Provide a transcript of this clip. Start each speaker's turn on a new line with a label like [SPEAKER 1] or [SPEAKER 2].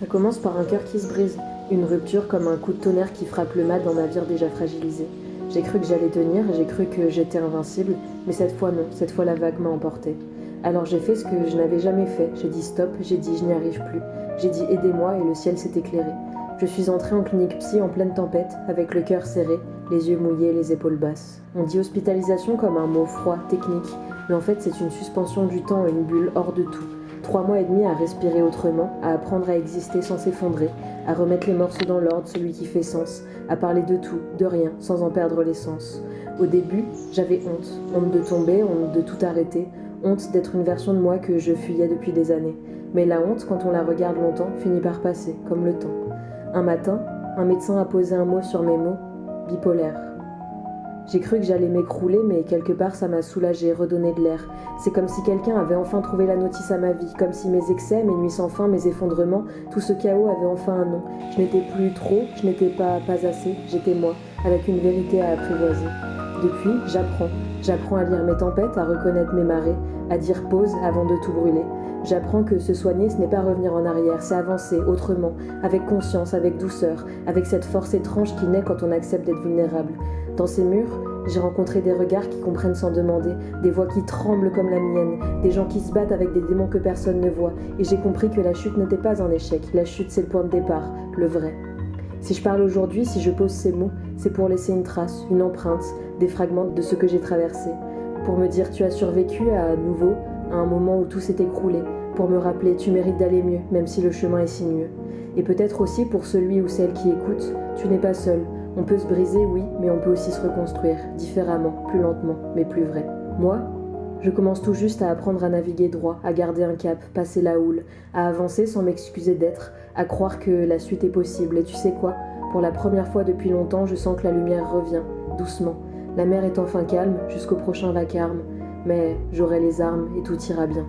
[SPEAKER 1] Ça commence par un cœur qui se brise, une rupture comme un coup de tonnerre qui frappe le mât d'un navire déjà fragilisé. J'ai cru que j'allais tenir, j'ai cru que j'étais invincible, mais cette fois non, cette fois la vague m'a emporté. Alors j'ai fait ce que je n'avais jamais fait, j'ai dit stop, j'ai dit je n'y arrive plus, j'ai dit aidez-moi et le ciel s'est éclairé. Je suis entrée en clinique psy en pleine tempête, avec le cœur serré, les yeux mouillés, les épaules basses. On dit hospitalisation comme un mot froid, technique, mais en fait c'est une suspension du temps, une bulle hors de tout. 3 mois et demi à respirer autrement, à apprendre à exister sans s'effondrer, à remettre les morceaux dans l'ordre, celui qui fait sens, à parler de tout, de rien, sans en perdre l'essence. Au début, j'avais honte, honte de tomber, honte de tout arrêter, honte d'être une version de moi que je fuyais depuis des années. Mais la honte, quand on la regarde longtemps, finit par passer, comme le temps. Un matin, un médecin a posé un mot sur mes mots, bipolaire. J'ai cru que j'allais m'écrouler, mais quelque part ça m'a soulagé, redonné de l'air. C'est comme si quelqu'un avait enfin trouvé la notice à ma vie, comme si mes excès, mes nuits sans fin, mes effondrements, tout ce chaos avait enfin un nom. Je n'étais plus trop, je n'étais pas assez, j'étais moi, avec une vérité à apprivoiser. Depuis, j'apprends à lire mes tempêtes, à reconnaître mes marées, à dire pause avant de tout brûler. J'apprends que se soigner, ce n'est pas revenir en arrière, c'est avancer autrement, avec conscience, avec douceur, avec cette force étrange qui naît quand on accepte d'être vulnérable. Dans ces murs, j'ai rencontré des regards qui comprennent sans demander, des voix qui tremblent comme la mienne, des gens qui se battent avec des démons que personne ne voit, et j'ai compris que la chute n'était pas un échec, la chute c'est le point de départ, le vrai. Si je parle aujourd'hui, si je pose ces mots, c'est pour laisser une trace, une empreinte, des fragments de ce que j'ai traversé, pour me dire tu as survécu à nouveau, à un moment où tout s'est écroulé, pour me rappeler tu mérites d'aller mieux, même si le chemin est sinueux. Et peut-être aussi pour celui ou celle qui écoute, tu n'es pas seul. On peut se briser, oui, mais on peut aussi se reconstruire, différemment, plus lentement, mais plus vrai. Moi, je commence tout juste à apprendre à naviguer droit, à garder un cap, passer la houle, à avancer sans m'excuser d'être, à croire que la suite est possible. Et tu sais quoi ? Pour la première fois depuis longtemps, je sens que la lumière revient, doucement. La mer est enfin calme, jusqu'au prochain vacarme, mais j'aurai les armes et tout ira bien.